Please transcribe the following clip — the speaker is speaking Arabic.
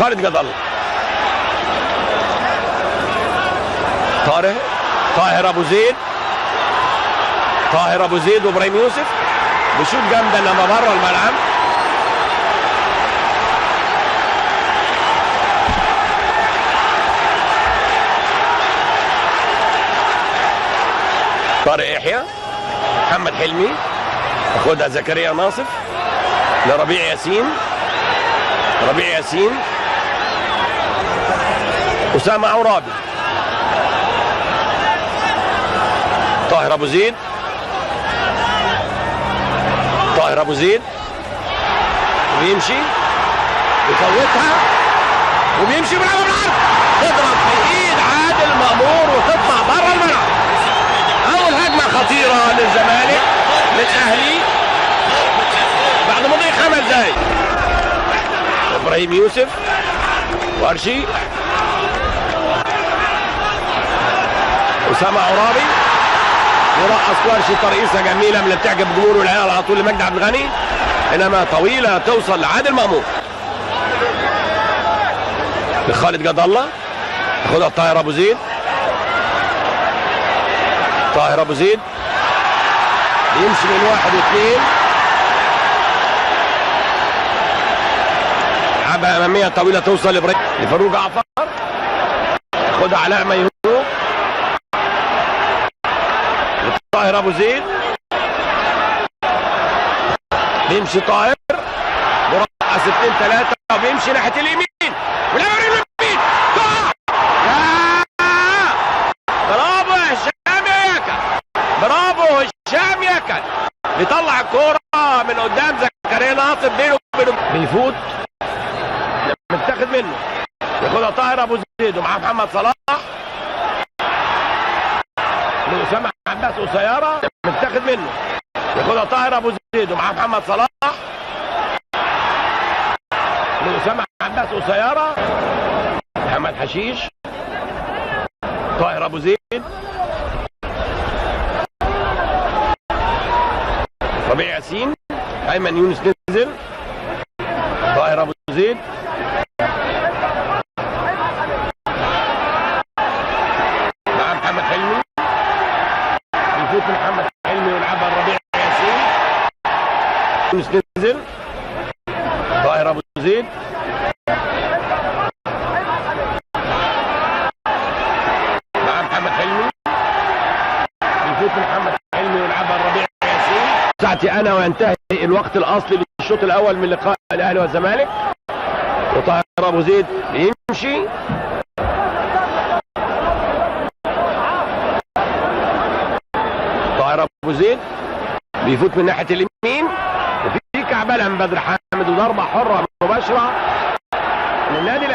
خالد جد الله. طاهر ابو زيد. طاهر ابو زيد وابراهيم يوسف بشوط جامده انما بره الملعب. طارق يحيى. محمد حلمي ياخدها زكريا ناصف لربيع ياسين. ربيع ياسين. اسامه عرابي. طاهر ابو زيد. طاهر ابو زيد وبيمشي يفوتها وبيمشي بالعرض تضرب في ايد عادل مأمور وتطلع بره الملعب. اول هجمه خطيره للزمالك للاهلي بعد مضي 5 دقايق. ابراهيم يوسف ورشي. اسامه عرابي يرقص ورشي ترقيصه جميله من اللي بتعجب جمهور العيال على طول لمجدي عبد الغني انما طويله توصل لعادل مأمور. لخالد جد الله ياخدها طاهر ابو زيد. طاهر ابو زيد يمشي من 1 و2 لعبه اماميه طويله توصل لفاروق جعفر ياخدها علاء ميهوب. طاهر ابو زيد بيمشي طاهر مرقص 2-3 وبيمشي ناحيه اليمين ولعب اليمين. برافو هشام يكن. برافو هشام يكن بيطلع الكوره من قدام زكريا ناصف بينه وبينه بيفوت متاخد منه ياخدها طاهر ابو زيد ومعاه محمد صلاح لأسامة عباس قصيرة متاخد منه ياخدها طاهر ابو زيد ومعاه محمد صلاح لأسامة عباس قصيرة. محمد حشيش. طاهر ابو زيد. ربيع ياسين. ايمن يونس نزل. طاهر ابو زيد مع محمد حلمي يفوت محمد حلمي ويلعبها الربيع ياسين. يونس نزل. طاهر ابو زيد مع محمد حلمي يفوت محمد حلمي ويلعبها الربيع ياسين. ساعتي انا وينتهي الوقت الاصلي للشوط الاول من لقاء الاهلي والزمالك وطاهر ابو زيد يمشي طاهر ابو زيد بيفوت من ناحيه اليمين وفي كعبله من بدر حامد وضربه حره مباشره للنادي